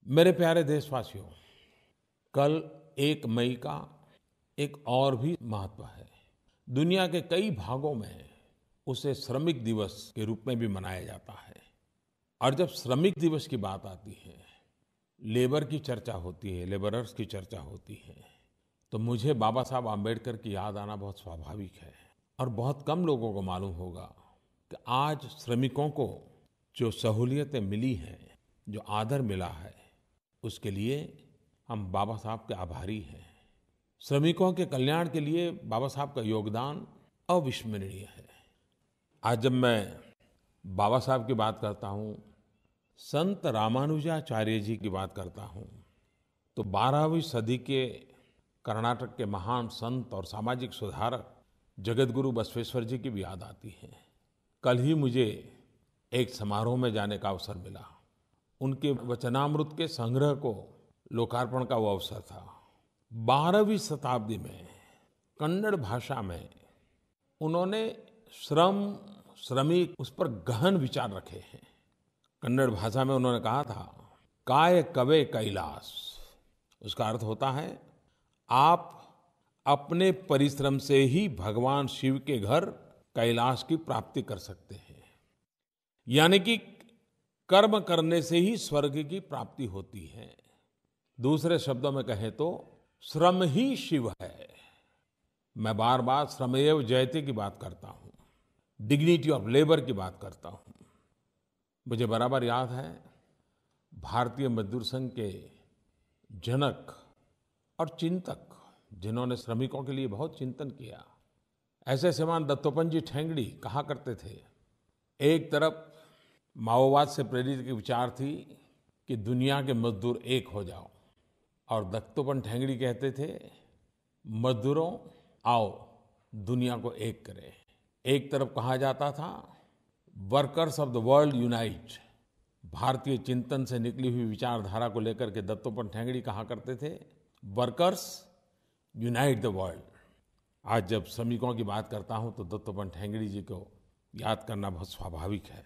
मेरे प्यारे देशवासियों, कल 1 मई का एक और भी महत्व है। दुनिया के कई भागों में उसे श्रमिक दिवस के रूप में भी मनाया जाता है। और जब श्रमिक दिवस की बात आती है, लेबर की चर्चा होती है, लेबरर्स की चर्चा होती है, तो मुझे बाबा साहब आम्बेडकर की याद आना बहुत स्वाभाविक है। और बहुत कम लोगों को मालूम होगा कि आज श्रमिकों को जो सहूलियतें मिली हैं, जो आदर मिला है, उसके लिए हम बाबा साहब के आभारी हैं। श्रमिकों के कल्याण के लिए बाबा साहब का योगदान अविस्मरणीय है। आज जब मैं बाबा साहब की बात करता हूँ, संत रामानुजाचार्य जी की बात करता हूँ, तो 12वीं सदी के कर्नाटक के महान संत और सामाजिक सुधारक जगतगुरु बसवेश्वर जी की भी याद आती है। कल ही मुझे एक समारोह में जाने का अवसर मिला। उनके वचनामृत के संग्रह को लोकार्पण का वो अवसर था। 12वीं शताब्दी में कन्नड़ भाषा में उन्होंने श्रम, श्रमिक, उस पर गहन विचार रखे हैं। कन्नड़ भाषा में उन्होंने कहा था, काय कवे कैलास। उसका अर्थ होता है, आप अपने परिश्रम से ही भगवान शिव के घर कैलाश की प्राप्ति कर सकते हैं। यानी कि कर्म करने से ही स्वर्ग की प्राप्ति होती है। दूसरे शब्दों में कहें तो श्रम ही शिव है। मैं बार बार श्रमेव जयते की बात करता हूँ, डिग्निटी ऑफ लेबर की बात करता हूँ। मुझे बराबर याद है, भारतीय मजदूर संघ के जनक और चिंतक, जिन्होंने श्रमिकों के लिए बहुत चिंतन किया, ऐसे श्रीमान दत्तोपंत जी ठेंगड़ी कहा करते थे, एक तरफ माओवाद से प्रेरित के विचार थी कि दुनिया के मजदूर एक हो जाओ, और दत्तोपंत ठेंगड़ी कहते थे, मजदूरों आओ दुनिया को एक करें। एक तरफ कहा जाता था, workers of the world unite. भारतीय चिंतन से निकली हुई विचारधारा को लेकर के दत्तोपंत ठेंगड़ी कहा करते थे, वर्कर्स यूनाइट द वर्ल्ड। आज जब श्रमिकों की बात करता हूं तो दत्तोपंत ठेंगड़ी जी को याद करना बहुत स्वाभाविक है।